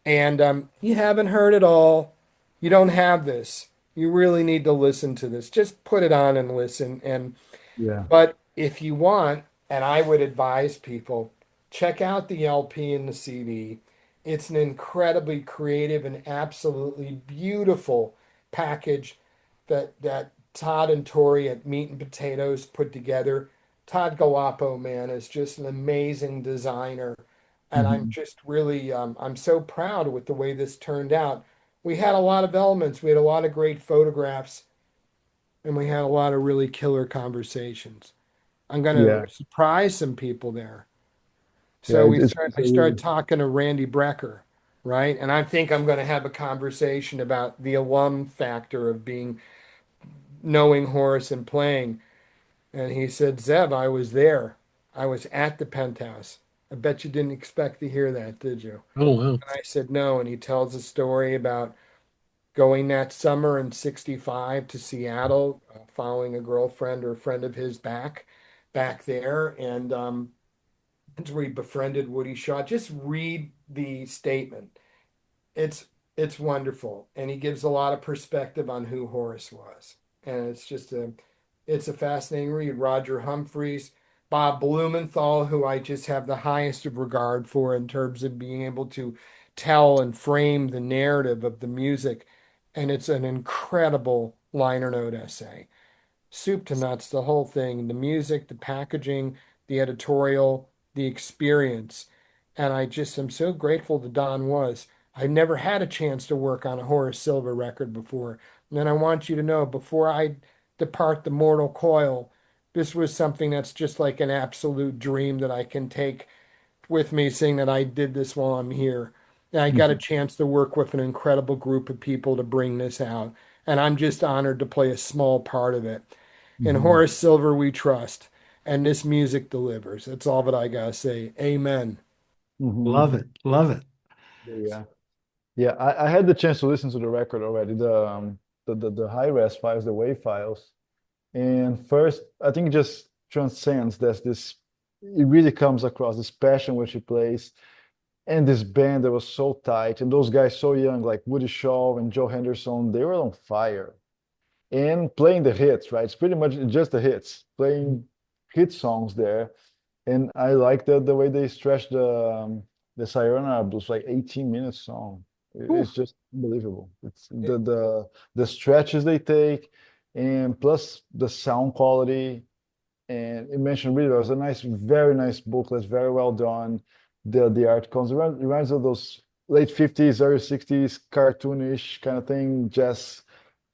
And you haven't heard it all. You don't have this. You really need to listen to this. Just put it on and listen. And Yeah. but if you want, and I would advise people, check out the LP and the CD. It's an incredibly creative and absolutely beautiful package that Todd and Tori at Meat and Potatoes put together. Todd Galapo, man, is just an amazing designer. And I'm Hmm. just really, I'm so proud with the way this turned out. We had a lot of elements. We had a lot of great photographs, and we had a lot of really killer conversations. I'm gonna Yeah. surprise some people there. Yeah. So It's I a started really, talking to Randy Brecker, right? And I think I'm gonna have a conversation about the alum factor of being knowing Horace and playing. And he said, Zev, I was there. I was at the penthouse. I bet you didn't expect to hear that, did you? Oh wow. And I said, no. And he tells a story about going that summer in 65 to Seattle, following a girlfriend or a friend of his back there. And that's where he befriended Woody Shaw. Just read the statement. It's it's wonderful. And he gives a lot of perspective on who Horace was. And it's a fascinating read. Roger Humphreys, Bob Blumenthal, who I just have the highest of regard for in terms of being able to tell and frame the narrative of the music. And it's an incredible liner note essay. Soup to nuts, the whole thing, the music, the packaging, the editorial, the experience. And I just am so grateful that Don was. I've never had a chance to work on a Horace Silver record before. And I want you to know before I depart the mortal coil, this was something that's just like an absolute dream that I can take with me, saying that I did this while I'm here. And I got a Mhm. chance to work with an incredible group of people to bring this out. And I'm just honored to play a small part of it. In Mhm. Horace Silver, we trust, and this music delivers. That's all that I gotta say. Amen. Love Mhm. it. Love it. Yeah. Yeah. I had the chance to listen to the record already, the high res files, the WAV files. And first, I think it just transcends this, it really comes across this passion which he plays, and this band that was so tight, and those guys so young, like Woody Shaw and Joe Henderson, they were on fire. And playing the hits, right? It's pretty much just the hits, playing hit songs there. And I like the way they stretched the Sayonara Blues, like 18 minutes song. Whew. It's just unbelievable. It's It- the stretches they take, and plus the sound quality. And it mentioned really well. It was a nice, very nice booklet, very well done. The art comes reminds of those late 50s, early 60s cartoonish kind of thing, jazz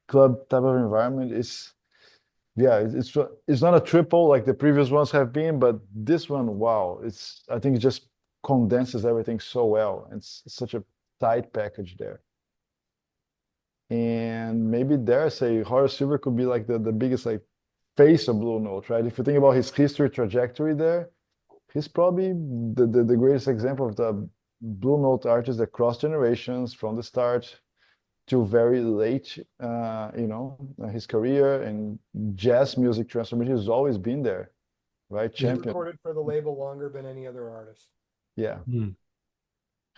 club type of environment. Yeah, it's not a triple like the previous ones have been, but this one, wow, I think it just condenses everything so well. It's such a tight package there. And maybe dare I say Horace Silver could be like the biggest like face of Blue Note, right? If you think about his history trajectory there, he's probably the greatest example of the Blue Note artist that crossed generations from the start to very late, his career and jazz music transformation has always been there, right? He Yeah. Champion. recorded for the label longer than any other artist. Yeah, Hmm.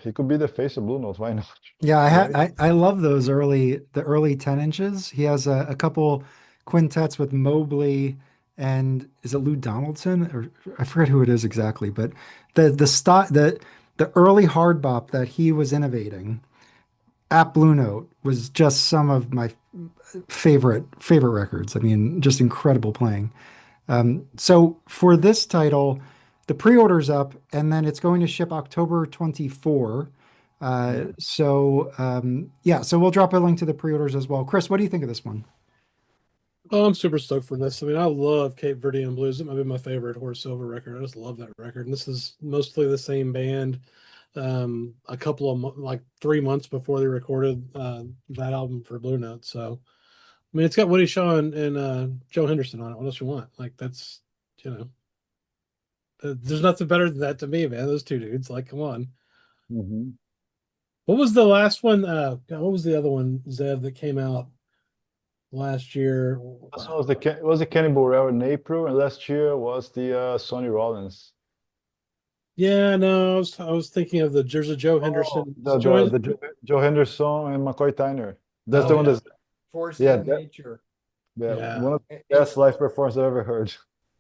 he could be the face of Blue Note. Why not? Yeah, Right. I love the early 10 inches. He has a couple quintets with Mobley and is it Lou Donaldson or I forget who it is exactly, but the early hard bop that he was innovating at Blue Note was just some of my favorite records. I mean, just incredible playing. So for this title, the pre-order's up, and then it's going to ship October 24. Yeah. Yeah, so we'll drop a link to the pre-orders as well. Chris, what do you think of this one? Oh, I'm super stoked for this. I mean, I love Cape Verdean Blues. It might be my favorite Horace Silver record. I just love that record. And this is mostly the same band. A couple of like 3 months before they recorded that album for Blue Note. So, I mean, it's got Woody Shaw and Joe Henderson on it. What else you want? Like, that's, you know, there's nothing better than that to me, man. Those two dudes, like, come on. Hmm. What was the last one? God, what was the other one, Zev, that came out last year? Last one was was the Cannibal Railroad in April, and last year was the Sonny Rollins. Yeah, no, I was thinking of there's a Joe Oh, Henderson. Joe Henderson and McCoy Tyner. That's Oh the one yeah, that's Forces yeah, of Nature. yeah, one of And, the best live performances I've ever heard.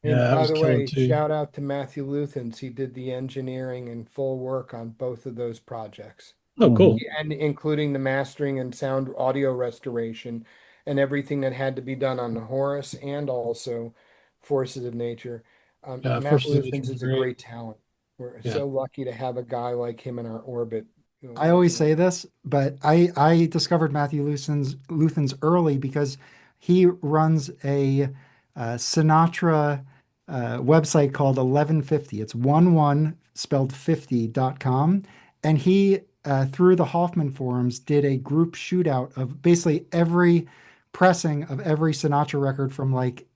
yeah. and That by was the killer way, too. shout out to Matthew Luthens. He did the engineering and full work on both of those projects. Oh, Hmm. cool. And including the mastering and sound audio restoration and everything that had to be done on the Horus and also Forces of Nature. Yeah, Matt Forces of Nature Luthens was is a great. great talent. We're Yeah. so lucky to have a guy like him in our orbit. I always say this, but I discovered Matthew Luthen's early because he runs a Sinatra website called 1150. It's 11 spelled 50.com. And he, through the Hoffman forums, did a group shootout of basically every pressing of every Sinatra record from like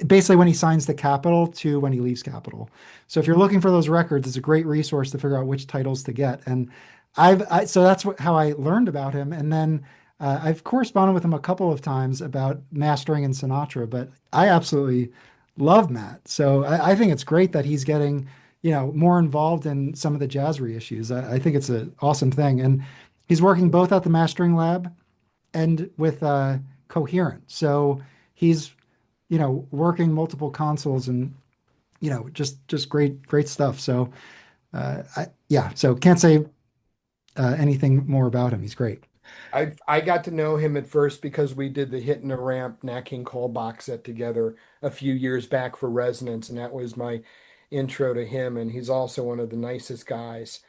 basically when he signs the Capitol to when he leaves Capitol. So if you're looking for those records, it's a great resource to figure out which titles to get. And so that's how I learned about him. And then I've corresponded with him a couple of times about mastering in Sinatra, but I absolutely love Matt. So I think it's great that he's getting, more involved in some of the jazz reissues. I think it's an awesome thing. And he's working both at the mastering lab and with Coherent. So he's, working multiple consoles and, just great stuff. So yeah, so can't say anything more about him. He's great. I got to know him at first because we did the Hit and the Ramp Nat King Cole box set together a few years back for Resonance, and that was my intro to him. And he's also one of the nicest guys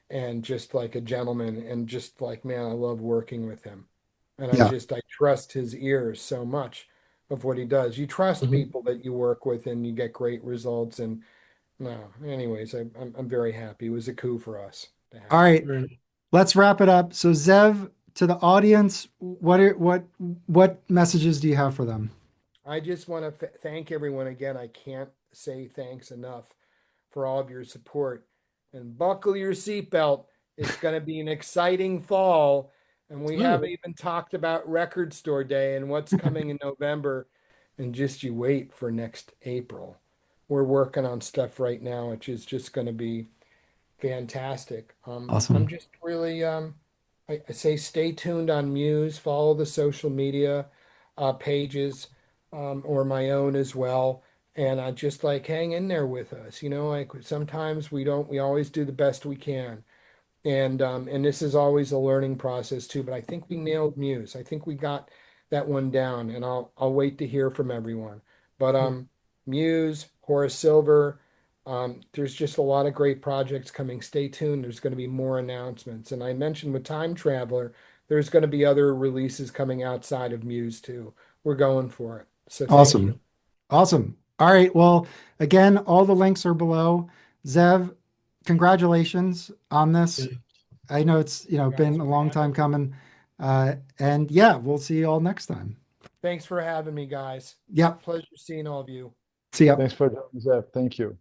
and just like a gentleman and just like, man, I love working with him. And Yeah. I trust his ears so much of what he does. You trust Mhm. people that you work with and you get great results. And no, anyways, I'm very happy. It was a coup for us to All have him. right, let's wrap it up. So Zev, to the audience, what messages do you have for them? I just want to thank everyone again. I can't say thanks enough for all of your support. And buckle your seatbelt. It's going to be an exciting fall. And we Oh, haven't even talked about Record Store Day and what's coming in November. And just you wait for next April. We're working on stuff right now, which is just going to be fantastic. I'm Awesome. just really, I say stay tuned on Muse, follow the social media pages, or my own as well. And I just like hang in there with us. Like sometimes we don't, we always do the best we can. And this is always a learning process too. But I think we nailed Muse. I think we got that one down, and I'll wait to hear from everyone. But Muse, Horace Silver. There's just a lot of great projects coming. Stay tuned. There's going to be more announcements. And I mentioned with Time Traveler, there's going to be other releases coming outside of Muse too. We're going for it. So thank you. Awesome. Awesome. All right. Well, again, all the links are below. Zev, congratulations on this. Yeah. I know it's, been a long time coming. And yeah, we'll see you all next time. Thanks for having me, guys. Yep. Pleasure seeing all of you. See ya. Thanks for joining, Zev. Thank you.